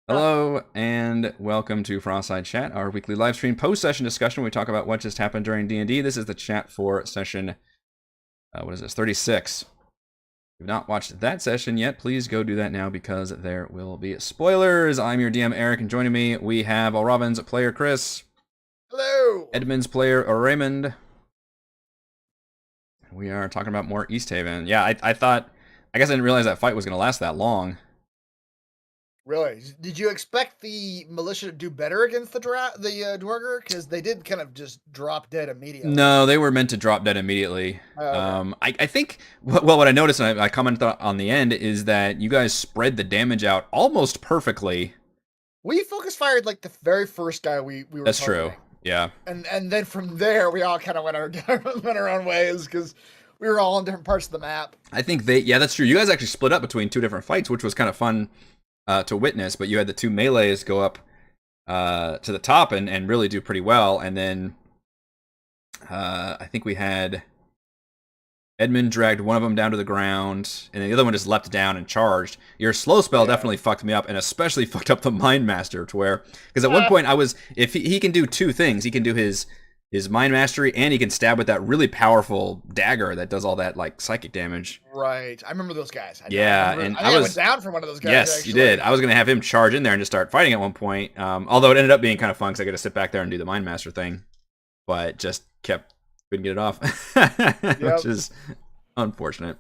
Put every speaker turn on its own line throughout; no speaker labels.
Hello and welcome to Frostside Chat, our weekly live stream post-session discussion where we talk about what just happened during D&D. This is the chat for session, 36. If you've not watched that session yet, please go do that now because there will be spoilers. I'm your DM, Eric, and joining me, we have All Robin's player, Chris.
Hello!
Edmund's player, Raymond. We are talking about more East Haven. Yeah, I guess I didn't realize that fight was going to last that long.
Really? Did you expect the militia to do better against the Dwarger? Because they did kind of just drop dead immediately.
No, they were meant to drop dead immediately.
Okay.
I think, well, what I noticed, and I commented on the end, is that you guys spread the damage out almost perfectly.
We focus fired like the very first guy we were
That's
targeting.
true. Yeah.
And then from there, we all kind of went our own ways because we were all in different parts of the map.
I think yeah, that's true. You guys actually split up between two different fights, which was kind of fun to witness, but you had the two melees go up to the top and really do pretty well, and then I think we had Edmund dragged one of them down to the ground, and then the other one just leapt down and charged. Your slow spell definitely fucked me up, and especially fucked up the Mind Master, to where, because at one point if he can do two things, he can do his Mind Mastery, and he can stab with that really powerful dagger that does all that like psychic damage.
Right, I remember those guys.
I
went down for one of those guys.
Yes,
actually.
you did. I was gonna have him charge in there and just start fighting at one point. Although it ended up being kind of fun because I got to sit back there and do the Mind Master thing, but just couldn't get it off, which is unfortunate.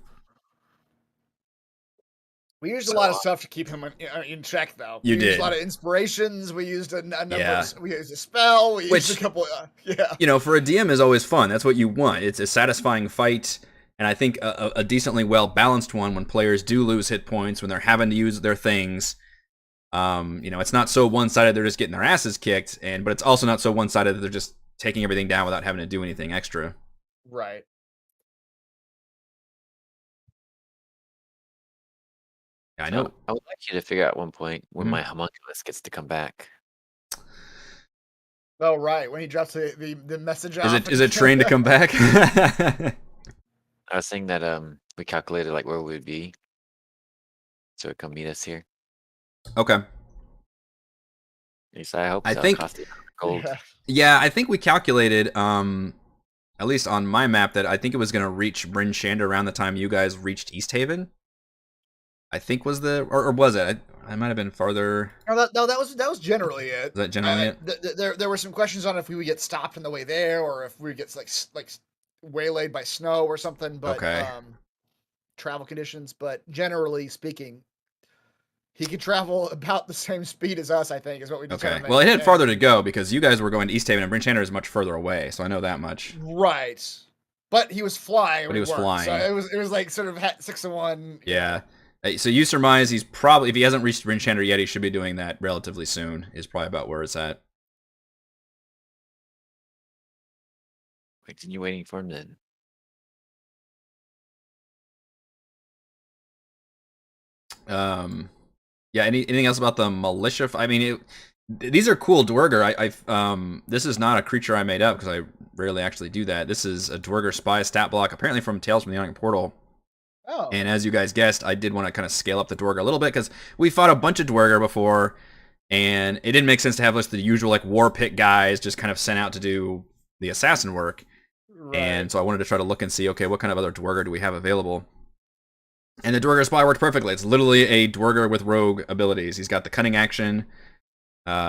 We used a lot of stuff to keep him in check, though.
We
used a lot of inspirations. We used a number. We used a spell. We used a couple.
You know, for a DM is always fun. That's what you want. It's a satisfying fight, and I think a decently well balanced one when players do lose hit points when they're having to use their things. You know, it's not so one sided they're just getting their asses kicked, but it's also not so one sided that they're just taking everything down without having to do anything extra.
Right.
Yeah, I know.
I would like you to figure out at one point when my homunculus gets to come back.
Oh, right. When he drops the message off.
Is it trained to come back?
I was saying that we calculated like where we would be, so it come meet us here.
Okay.
At least I hope.
I
so.
think.
Gold.
Yeah, I think we calculated, at least on my map, that I think it was going to reach Bryn Shander around the time you guys reached East Haven. I think was or was it? I might have been farther.
No, that was generally it.
Is that generally it?
There were some questions on if we would get stopped on the way there, or if we would get like waylaid by snow or something. But travel conditions. But generally speaking, he could travel about the same speed as us. I think is what we determined.
Okay. Well, it had farther to go because you guys were going to East Haven and Bryn Shander is much further away, so I know that much.
Right. But he was flying.
But he was flying.
So it was like sort of 6-1.
Yeah. So you surmise he's probably, if he hasn't reached Bryn Shander yet, he should be doing that relatively soon, is probably about where it's at.
Continue waiting for him then.
Yeah, anything else about the militia? I mean, these are cool Dwerger. This is not a creature I made up because I rarely actually do that. This is a Dwerger spy stat block, apparently from Tales from the Yawning Portal.
Oh.
And as you guys guessed, I did want to kind of scale up the Dwerger a little bit because we fought a bunch of Dwerger before, and it didn't make sense to have just the usual like war pit guys just kind of sent out to do the assassin work. Right. And so I wanted to try to look and see, okay, what kind of other Dwerger do we have available? And the Dwerger spy worked perfectly. It's literally a Dwerger with rogue abilities. He's got the cunning action,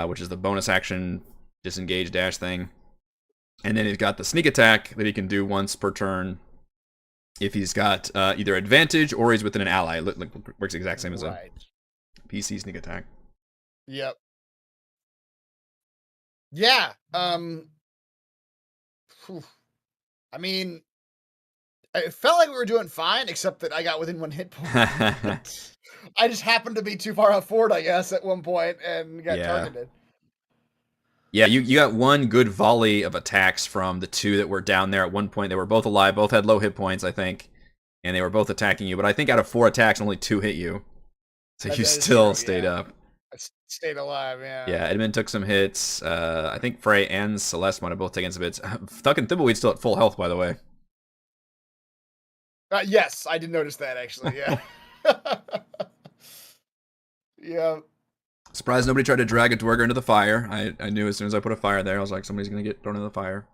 which is the bonus action disengage dash thing, and then he's got the sneak attack that he can do once per turn. If he's got either advantage or he's within an ally, works the exact same as a PC sneak attack.
Yep. Yeah. I mean, it felt like we were doing fine, except that I got within one hit point. I just happened to be too far out forward, I guess, at one point, and got targeted.
Yeah, you got one good volley of attacks from the two that were down there at one point. They were both alive, both had low hit points, I think, and they were both attacking you. But I think out of 4 attacks, only 2 hit you. So you still stayed up.
I stayed alive, yeah.
Yeah, Edmund took some hits. I think Frey and Celeste might have both taken some hits. Thuck and Thimbleweed's still at full health, by the way.
Yes, I did notice that, actually, yeah. Yeah.
Surprised nobody tried to drag a Dwerger into the fire. I knew as soon as I put a fire there, I was like, somebody's gonna get thrown in the fire.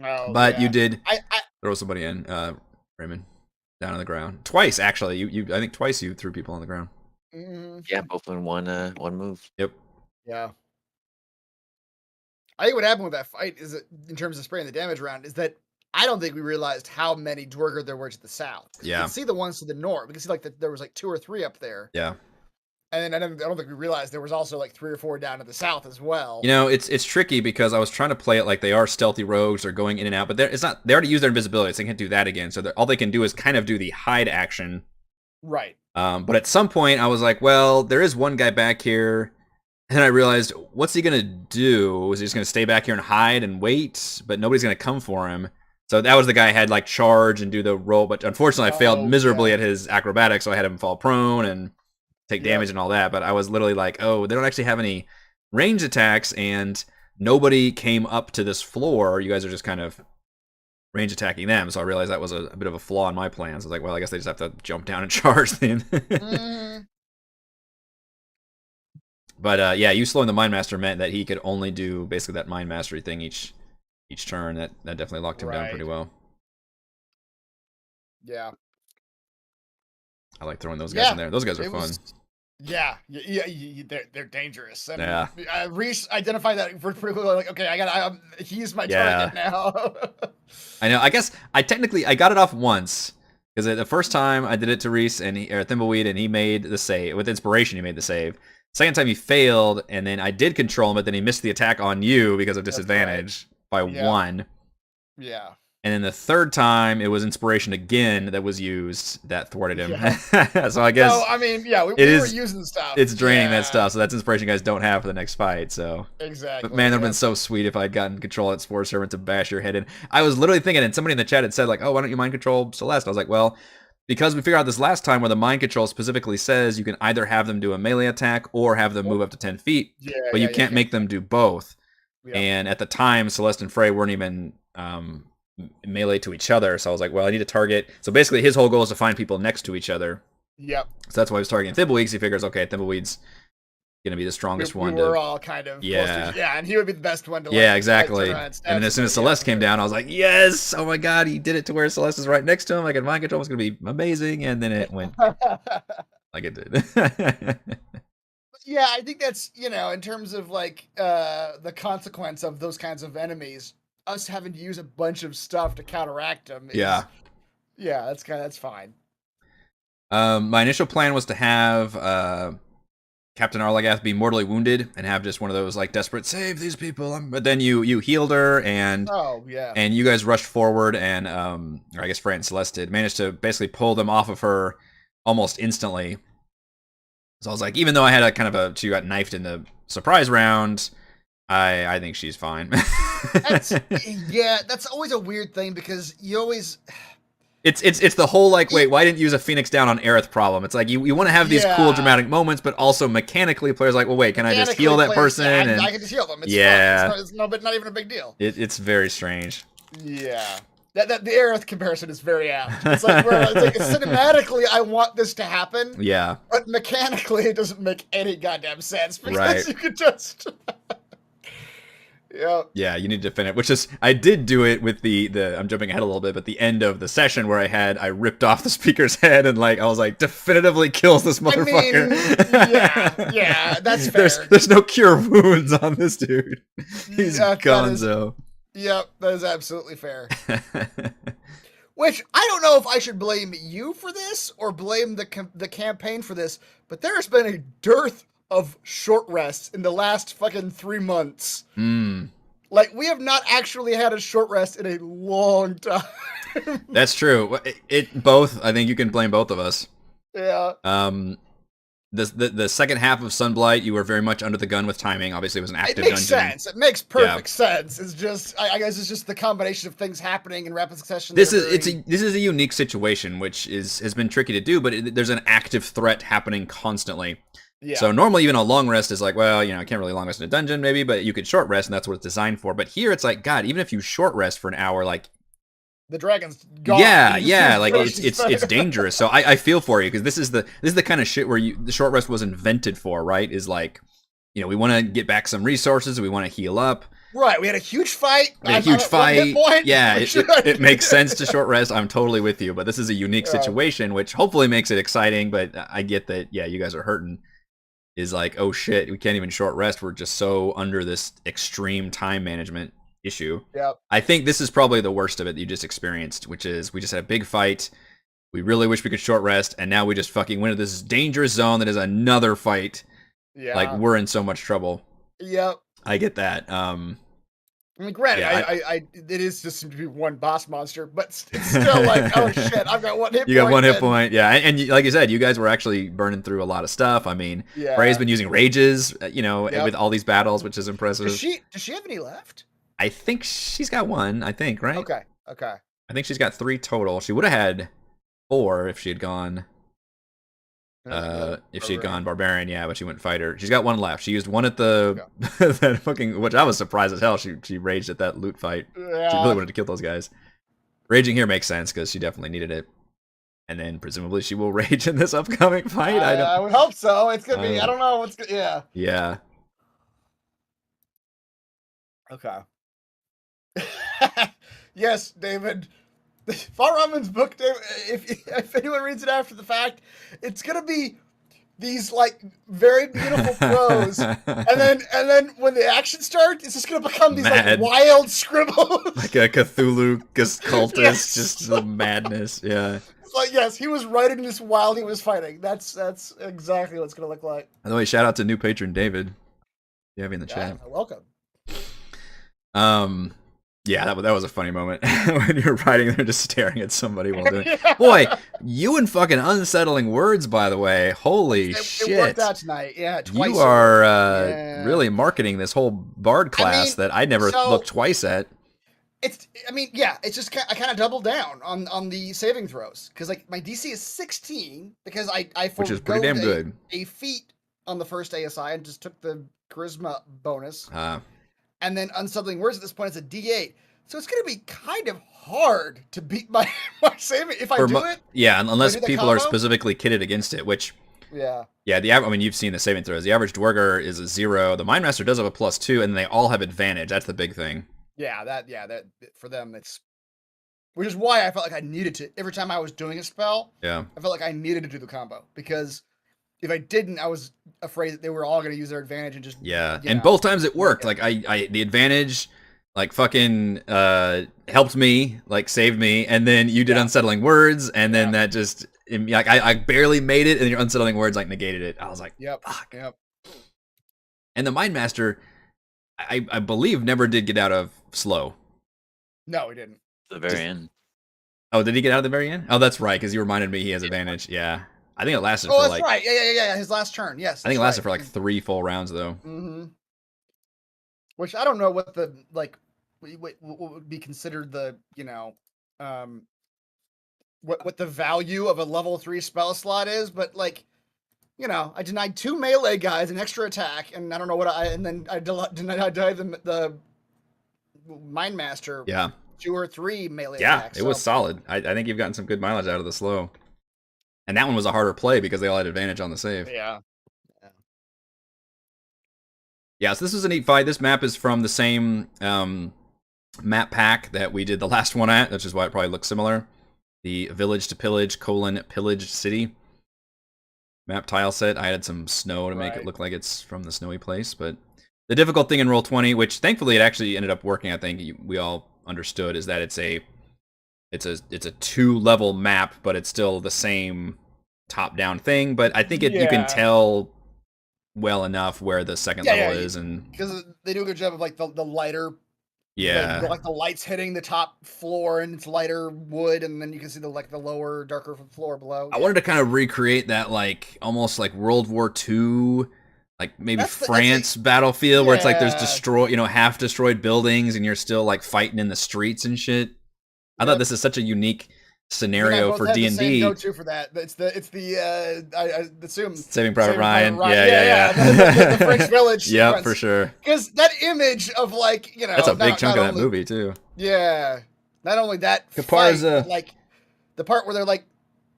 Oh,
but
yeah.
you did
I
throw somebody in, Raymond, down on the ground twice. Actually, I think twice you threw people on the ground.
Yeah, both in one move.
Yep.
Yeah. I think what happened with that fight is that, in terms of spraying the damage around, is that I don't think we realized how many Dwerger there were to the south.
Yeah.
We can see the ones to the north. We can see like there was like 2 or 3 up there.
Yeah.
And then I don't think we realized there was also like 3 or 4 down to the south as well.
You know, it's tricky because I was trying to play it like they are stealthy rogues or going in and out, but it's not. They already used their invisibility, so they can't do that again. So all they can do is kind of do the hide action.
Right.
But at some point, I was like, well, there is one guy back here. And then I realized, what's he going to do? Is he just going to stay back here and hide and wait? But nobody's going to come for him. So that was the guy I had like charge and do the roll. But unfortunately, I failed miserably at his acrobatics. So I had him fall prone and take damage and all that. But I was literally like, oh, they don't actually have any range attacks. And nobody came up to this floor. You guys are just kind of range attacking them. So I realized that was a bit of a flaw in my plans. I was like, well, I guess they just have to jump down and charge then. But yeah, you slowing the Mind Master meant that he could only do basically that Mind Mastery thing each turn. That definitely locked him down pretty well.
Yeah.
I like throwing those guys in there. Those guys are fun.
Yeah, they're dangerous. And
yeah.
Reese identified that pretty quickly. Like, okay, he's my target now.
I know. I guess I got it off once because the first time I did it to Reese or Thimbleweed, and he made the save with inspiration. He made the save. Second time he failed, and then I did control him, but then he missed the attack on you because of disadvantage by 1.
Yeah.
And then the third time, it was inspiration again that was used that thwarted him. Yeah. So I guess.
No, I mean, yeah, we were using stuff.
It's draining that stuff, so that's inspiration you guys don't have for the next fight. So
exactly.
But man, that would have been so sweet if I had gotten control at Spore Servant to bash your head in. I was literally thinking, and somebody in the chat had said like, "Oh, why don't you mind control Celeste?" I was like, well. Because we figured out this last time where the mind control specifically says you can either have them do a melee attack or have them move up to 10 feet, but you can't make them do both. Yeah. And at the time, Celeste and Frey weren't even melee to each other, so I was like, well, I need to target. So basically, his whole goal is to find people next to each other.
Yep.
So that's why he was targeting Thimbleweed, because he figures, okay, Thimbleweed's going to be the strongest one.
We're all kind of and he would be the best one to
exactly. And then as soon as Celeste came down, I was like, yes, oh my god, he did it to where Celeste is right next to him. Like, mind control was going to be amazing, and then it went like it did.
Yeah, I think that's, in terms of like the consequence of those kinds of enemies, us having to use a bunch of stuff to counteract them. That's fine.
My initial plan was to have Captain Arlagath be mortally wounded and have just one of those like desperate save these people. But then you healed her and and you guys rushed forward and or I guess Fran and Celeste did managed to basically pull them off of her almost instantly. So I was like, even though I had she got knifed in the surprise round, I think she's fine.
That's always a weird thing because you always.
It's the whole like, wait, why didn't you use a Phoenix down on Aerith problem? It's like you want to have these cool dramatic moments, but also mechanically players are like, well, wait, can I just heal that person?
And I can just heal them. It's fine. It's not even a big deal.
It's very strange.
Yeah. That the Aerith comparison is very apt. It's like, cinematically, I want this to happen.
Yeah.
But mechanically, it doesn't make any goddamn sense because you could just.
Yeah, you need to defend it. Which is, I did do it with the I'm jumping ahead a little bit, but the end of the session where I ripped off the speaker's head and I was like, definitively kills this motherfucker.
That's fair.
There's no cure wounds on this dude. He's gonzo.
That is absolutely fair. Which I don't know if I should blame you for this or blame the campaign for this, but there has been a dearth of short rests in the last fucking 3 months. Like, we have not actually had a short rest in a long time.
That's true. Both. I think you can blame both of us.
Yeah.
The second half of Sunblight, you were very much under the gun with timing. Obviously, it was an active dungeon.
It makes sense. It makes perfect sense. It's just, I guess, it's just the combination of things happening in rapid succession.
This is a unique situation, which has been tricky to do, but there's an active threat happening constantly. Yeah. So normally even a long rest is like, well, I can't really long rest in a dungeon maybe, but you could short rest and that's what it's designed for. But here it's like, God, even if you short rest for an hour, like
the dragon's gone.
Yeah, like it's dangerous. So I feel for you because this is the kind of shit where the short rest was invented for, right? Is like, you know, we want to get back some resources. We want to heal up.
Right, we had a huge fight.
We had a huge fight. Yeah, it makes sense to short rest. I'm totally with you, but this is a unique situation, which hopefully makes it exciting. But I get that, yeah, you guys are hurting. Is like, oh shit, we can't even short rest. We're just so under this extreme time management issue.
Yep.
I think this is probably the worst of it that you just experienced, which is we just had a big fight. We really wish we could short rest, and now we just fucking went into this dangerous zone that is another fight.
Yeah.
Like, we're in so much trouble.
Yep.
I get that.
I mean, granted, yeah, it is just to be one boss monster, but it's still like, oh shit, I've got one hit point.
You got one hit point, yeah. And like you said, you guys were actually burning through a lot of stuff. I mean, Frey's been using rages, you know, with all these battles, which is impressive.
Does she have any left?
I think she's got one, I think, right?
Okay.
I think she's got 3 total. She would have had 4 if she had gone... Barbarian, yeah, but she went fighter. She's got 1 left. She used 1 at the that fucking, which I was surprised as hell. She raged at that loot fight.
Yeah.
She really wanted to kill those guys. Raging here makes sense because she definitely needed it. And then presumably she will rage in this upcoming fight.
I would hope so. It's gonna be. I don't know.
Yeah.
Okay. Yes, David. Far Ramen's book, David, if anyone reads it after the fact, it's gonna be these like very beautiful prose, and then when the action starts, it's just gonna become these like wild scribbles,
like a Cthulhu cultist, just the madness. Yeah.
It's like, yes, he was writing this while he was fighting. That's exactly what it's gonna look like.
By the way, shout out to new patron David. You have me in the chat.
Welcome.
Yeah, that was a funny moment when you're riding there just staring at somebody while doing it. Boy, you and fucking unsettling words, by the way. Holy shit.
It worked out tonight. Yeah, twice.
You are really marketing this whole bard class that I never looked twice at.
It's just I kind of doubled down on the saving throws because like my DC is 16 because I
which is pretty damn good.
A feat on the first ASI and just took the charisma bonus. And then unsettling words at this point is a D8. So it's going to be kind of hard to beat my saving if I do it.
Yeah, unless people are specifically kitted against it, which...
Yeah.
Yeah, I mean, you've seen the saving throws. The average Dwarger is a 0. The Mind Master does have a +2, and they all have advantage. That's the big thing.
Yeah, that for them, it's... Which is why I felt like I needed to... Every time I was doing a spell, I felt like I needed to do the combo. Because... If I didn't, I was afraid that they were all going to use their advantage and just...
Yeah, and both times it worked. Like, the advantage, like, fucking helped me, like, saved me, and then you did unsettling words, and then that just... Like, I barely made it, and your unsettling words, like, negated it. I was like, fuck.
Yep.
And the Mind Master, I believe, never did get out of slow.
No, he didn't.
The very end.
Oh, did he get out at the very end? Oh, that's right, because you reminded me he has advantage. Yeah. I think it lasted
for
like...
Oh, that's right. Yeah. His last turn, yes.
I think it lasted for like 3 full rounds, though.
Mm-hmm. Which I don't know what the, like, what would be considered the, you know, what the value of a level 3 spell slot is, but, like, you know, I denied 2 melee guys an extra attack, and I don't know what and then I denied the Mind Master 2 or 3 melee attacks.
Yeah, it was solid. I think you've gotten some good mileage out of the slow. And that one was a harder play because they all had advantage on the save.
Yeah.
Yeah, so this was a neat fight. This map is from the same map pack that we did the last one at, which is why it probably looks similar. The Village to Pillage, Pillage City map tile set. I added some snow to make it look like it's from the snowy place. But the difficult thing in Roll20, which thankfully it actually ended up working, I think we all understood, is that it's a 2-level map, but it's still the same top-down thing. But I think you can tell well enough where the second level is, and
because they do a good job of like the lighter, like the lights hitting the top floor, and it's lighter wood, and then you can see the lower, darker floor below.
I wanted to kind of recreate that, like almost like World War II. Like maybe France battlefield where it's like there's half destroyed buildings, and you're still like fighting in the streets and shit. I thought this is such a unique scenario for D&D.
Go-to for that. It's the I assume
Saving Private Ryan. Yeah.
The French village.
Yeah, for sure.
Because that image of like
that's a big chunk of that movie too.
Yeah, not only that,
Caparza.
Fight, like the part where they're like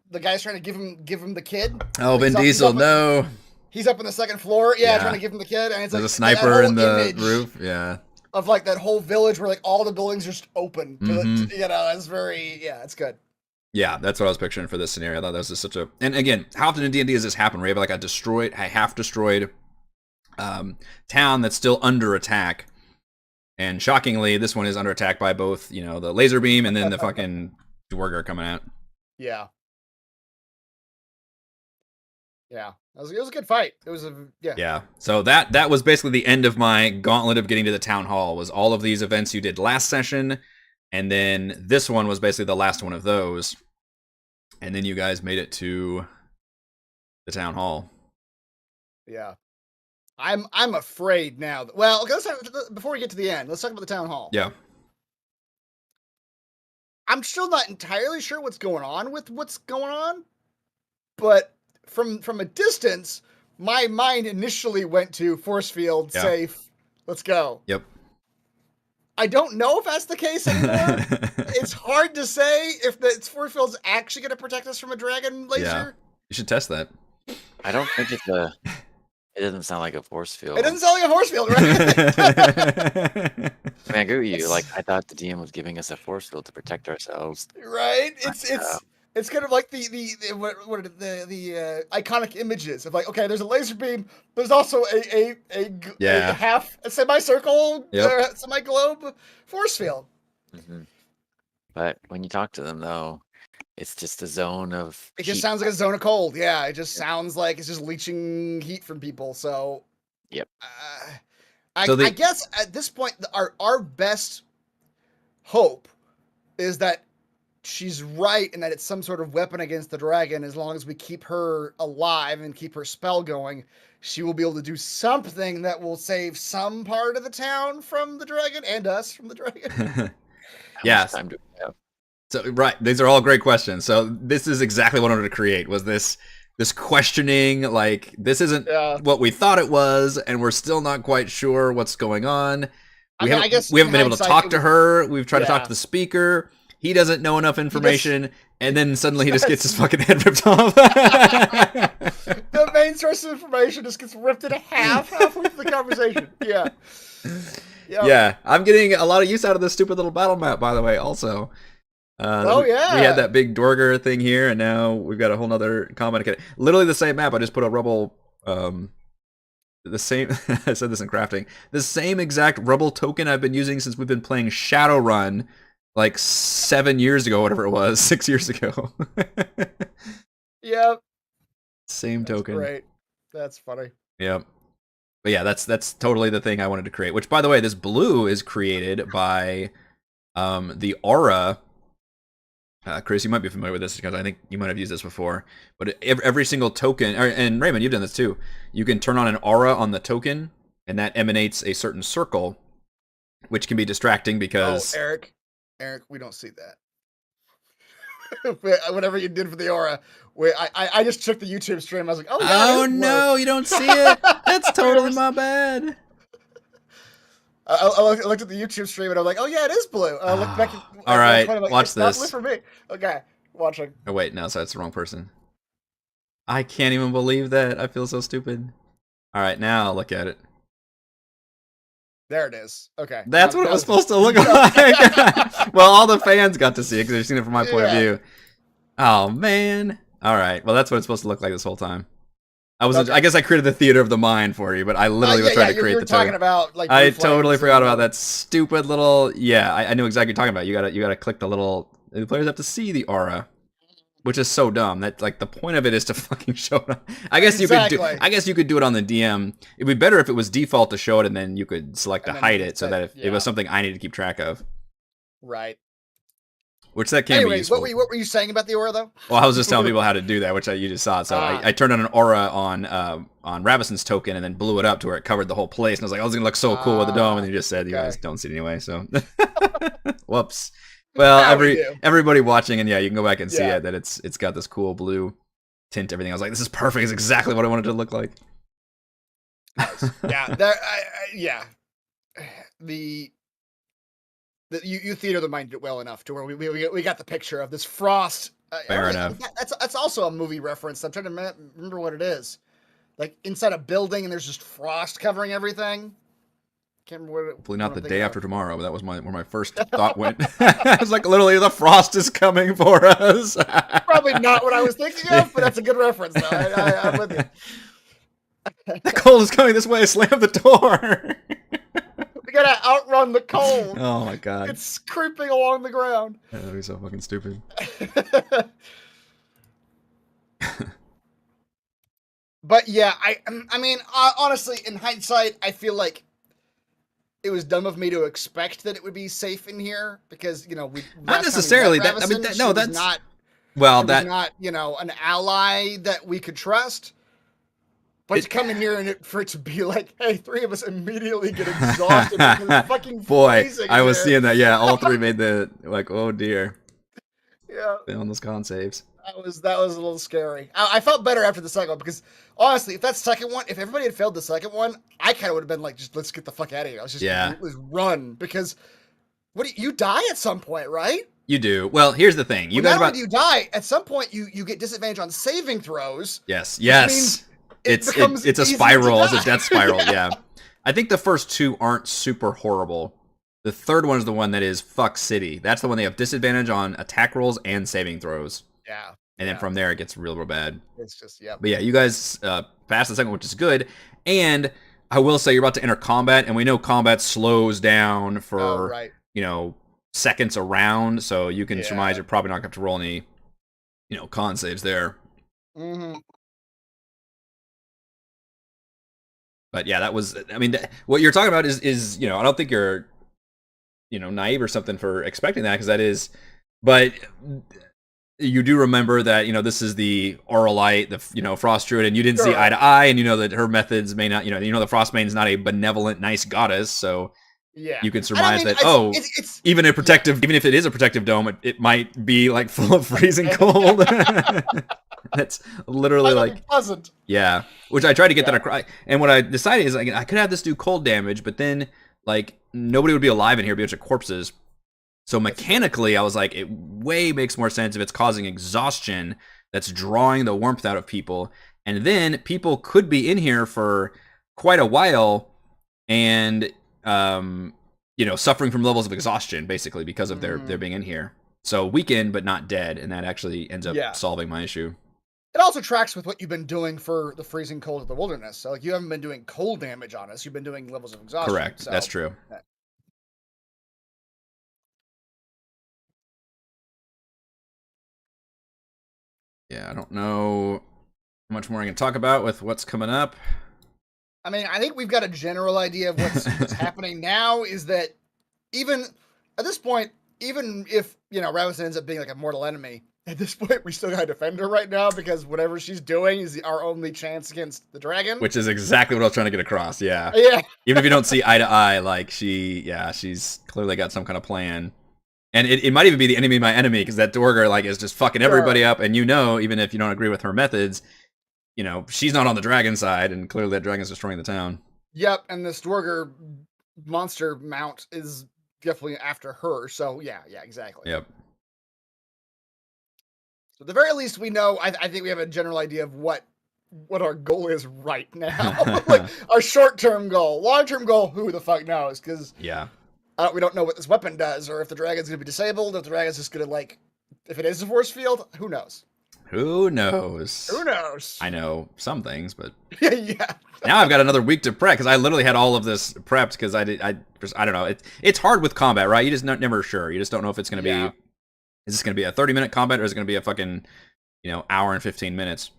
the guy's trying to give him the kid.
Oh, Vin Diesel, no.
He's up on the second floor, trying to give him the kid, and it's
there's
like
a sniper in the
image
roof. Yeah.
Of like that whole village where like all the buildings are just open. It's very it's good.
Yeah, that's what I was picturing for this scenario. I thought this was such a, and again, how often in D&D does this happen? Where you have like a half destroyed town that's still under attack, and shockingly, this one is under attack by both, the laser beam and then the fucking Dwarger coming out.
Yeah. Yeah, it was a good fight. It was
Yeah. So that was basically the end of my gauntlet of getting to the town hall. Was all of these events you did last session, and then this one was basically the last one of those, and then you guys made it to the town hall.
Yeah, I'm afraid now. Well, before we get to the end, let's talk about the town hall.
Yeah.
I'm still not entirely sure what's going on, but from a distance, my mind initially went to force field, safe, let's go.
Yep.
I don't know if that's the case anymore. It's hard to say if the force field's actually going to protect us from a dragon laser.
Yeah. You should test that.
I don't think it's a... It doesn't sound like a force field.
It doesn't sound like a force field, right?
I mean, I agree with you. Like, I thought the DM was giving us a force field to protect ourselves.
Right? It's kind of like the iconic images of like, okay, there's a laser beam. There's also a semicircle, semi-globe force field.
Mm-hmm. But when you talk to them, though, it's just a zone of.
It just sounds like a zone of cold. Yeah, it just sounds like it's just leaching heat from people. So.
Yep.
I guess at this point, our best hope is that she's right and that it's some sort of weapon against the dragon. As long as we keep her alive and keep her spell going, she will be able to do something that will save some part of the town from the dragon and us from the dragon.
Yes. So right, these are all great questions. So this is exactly what I wanted to create. Was this questioning, like, this isn't what we thought it was, and we're still not quite sure what's going on. We haven't been able to talk to her. We've tried to talk to the speaker. He doesn't know enough information, and then suddenly he just gets his fucking head ripped off.
The main source of information just gets ripped in halfway through the conversation. Yeah. Yep.
Yeah, I'm getting a lot of use out of this stupid little battle map, by the way, also. We had that big Dwarger thing here, and now we've got a whole nother combat. Literally the same map. I just put a rubble, the same. I said this in crafting. The same exact rubble token I've been using since we've been playing Shadowrun, like 7 years ago, whatever it was, 6 years ago.
Yep.
Same token.
Great. That's funny.
Yep. But yeah, that's totally the thing I wanted to create. Which, by the way, this blue is created by the aura. Chris, you might be familiar with this because I think you might have used this before. But every single token, and Raymond, you've done this too. You can turn on an aura on the token, and that emanates a certain circle, which can be distracting because.
Oh, Eric, we don't see that. Whatever you did for the aura, I just took the YouTube stream. I was like, oh yeah.
Oh no, you don't see it. That's totally my bad.
I looked at the YouTube stream and I'm like, oh yeah, it is blue. I looked back.
All right,
like,
watch this.
Not blue for me. Okay, watching.
Oh wait, no, so that's the wrong person. I can't even believe that. I feel so stupid. All right, now look at it.
There it is. Okay.
That's what it was supposed to look like. Well, all the fans got to see it because they've seen it from my point of view. Oh man. All right. Well, that's what it's supposed to look like this whole time. I guess I created the theater of the mind for you, but I literally was trying to create the
talking about like.
I totally forgot about that stupid little. Yeah, I knew exactly what you're talking about. You gotta click the little. The players have to see the aura, which is so dumb. That like the point of it is to fucking show it. I guess you could do. I guess you could do it on the DM. It'd be better if it was default to show it, and then you could select to hide it, so that if it was something I need to keep track of.
Right.
Which that can be useful.
What were you saying about the aura, though?
Well, I was just telling people how to do that, which you just saw. So I turned on an aura on Ravisson's token and then blew it up to where it covered the whole place. And I was like, oh, it's going to look so cool with the dome. And then you just said, you guys don't see it anyway. So, whoops. Well, everybody watching, and yeah, you can go back and see it, that it's got this cool blue tint, everything. I was like, this is perfect. It's exactly what I wanted it to look like.
Nice. You theater the mind well enough to where we got the picture of this frost.
Fair enough.
That's also a movie reference. I'm trying to remember what it is. like inside a building, and there's just frost covering everything. Can't remember what.
Hopefully not the day after tomorrow, but that was where my first thought went. I was like, literally, the frost is coming for us.
Probably not what I was thinking of, but that's a good reference, though. I'm with you.
The cold is coming this way. Slam the door.
We gotta outrun the cold.
Oh my god.
It's creeping along the ground.
Yeah, that'd be so fucking stupid.
But yeah, I mean, honestly, in hindsight, I feel like it was dumb of me to expect that it would be safe in here because we
not necessarily that. I mean, that's
not.
Well,
not an ally that we could trust. But to come in here and for it to be like, hey, 3 of us immediately get exhausted because it's fucking freezing.
I was seeing that. Yeah, all 3 made the like, oh dear.
Yeah.
On those con saves.
That was a little scary. I felt better after the second one because honestly, if that second one, if everybody had failed the second one, I kind of would have been like, just let's get the fuck out of here. I was just let's run because you die at some point, right?
You do. Well, here's the thing. You
not only do you die, at some point you get disadvantage on saving throws.
Yes. It's a spiral. It's a death spiral. Yeah. I think the first 2 aren't super horrible. The third one is the one that is fuck city. That's the one they have disadvantage on attack rolls and saving throws.
Yeah.
And then from there it gets real bad.
It's just
But yeah, you guys passed the second one, which is good. And I will say you're about to enter combat, and we know combat slows down for seconds around, so you can surmise you're probably not going to have to roll any con saves there.
Mm-hmm.
But yeah, that was. I mean, what you're talking about is I don't think you're naive or something for expecting that, because that is, but you do remember that this is the Auralite, the Frost Druid, and you didn't see eye to eye, and that her methods may not, the Frostmaiden is not a benevolent, nice goddess, so you can surmise that it's even a protective, even if it is a protective dome, it might be like full of freezing cold. That's literally like
pleasant.
Yeah, which I tried to get that across, and what I decided is I could have this do cold damage, but then like nobody would be alive in here, be a bunch of corpses. So mechanically, I was like, it way makes more sense if it's causing exhaustion that's drawing the warmth out of people. And then people could be in here for quite a while and, suffering from levels of exhaustion, basically, because of their being in here. So weakened, but not dead. And that actually ends up solving my issue.
It also tracks with what you've been doing for the freezing cold of the wilderness. So like you haven't been doing cold damage on us. You've been doing levels of exhaustion.
Correct.
So,
that's true. Yeah, I don't know how much more I can talk about with what's coming up.
I mean, I think we've got a general idea of what's happening now. Is that even at this point, even if Ravison ends up being like a mortal enemy, at this point we still got to defend her right now because whatever she's doing is our only chance against the dragon.
Which is exactly what I was trying to get across. Yeah.
Yeah.
Even if you don't see eye to eye, like she's clearly got some kind of plan. And it might even be the enemy of my enemy, because that Dorger like is just fucking everybody up, and even if you don't agree with her methods, she's not on the dragon side, and clearly that dragon's destroying the town.
Yep, and this Dorger monster mount is definitely after her, so yeah, exactly.
Yep.
So at the very least, we know, I think we have a general idea of what our goal is right now. Like, our short-term goal. Long-term goal, who the fuck knows, because...
Yeah.
We don't know what this weapon does, or if the dragon's going to be disabled, if the dragon's just going to, if it is a force field, who knows?
Who knows?
Who knows?
I know some things, but...
Yeah.
Now I've got another week to prep, because I literally had all of this prepped, because I don't know. It's hard with combat, right? You just never sure. You just don't know if it's going to be... Is this going to be a 30-minute combat, or is it going to be a fucking, hour and 15 minutes?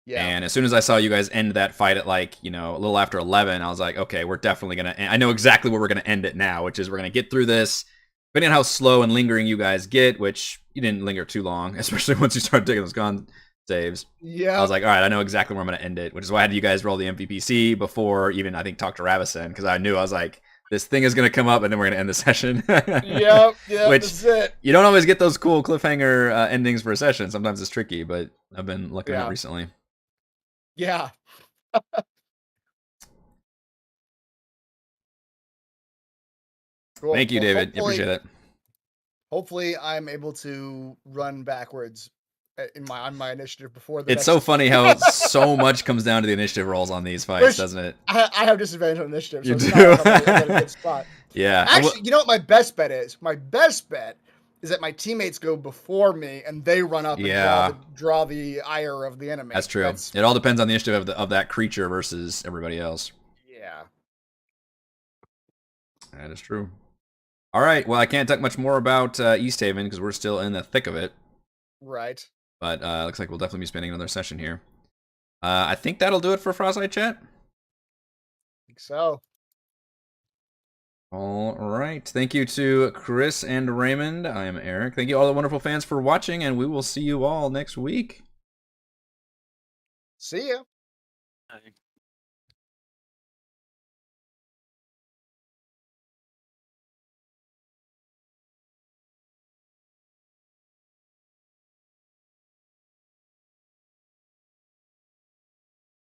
Yeah. And as soon as I saw you guys end that fight at a little after 11, I was like, okay, we're definitely going to... I know exactly where we're going to end it now, which is we're going to get through this. Depending on how slow and lingering you guys get, which you didn't linger too long, especially once you started taking those con saves.
Yeah.
I was like, all right, I know exactly where I'm going to end it, which is why I had you guys roll the MVPC before even, I think, talk to Ravison, because I was like, this thing is going to come up, and then we're going to end the session.
Yep,
which,
that's it.
You don't always get those cool cliffhanger endings for a session. Sometimes it's tricky, but I've been looking at it recently.
Yeah.
Cool. Thank you, David. I appreciate it.
Hopefully I'm able to run backwards on my initiative before the.
It's so funny how so much comes down to the initiative rolls on these fights, doesn't it?
I have disadvantage on initiative. So
You
it's
do.
not like I'm in a good spot.
Yeah.
Actually, you know what my best bet is? My best bet is that my teammates go before me and they run up and draw the ire of the enemy.
That's true. It all depends on the initiative of that creature versus everybody else.
Yeah.
That is true. All right. Well, I can't talk much more about East Haven because we're still in the thick of it.
Right.
But looks like we'll definitely be spending another session here. I think that'll do it for Frostside chat.
I think so.
All right. Thank you to Chris and Raymond. I am Eric. Thank you all the wonderful fans for watching, and we will see you all next week.
See ya.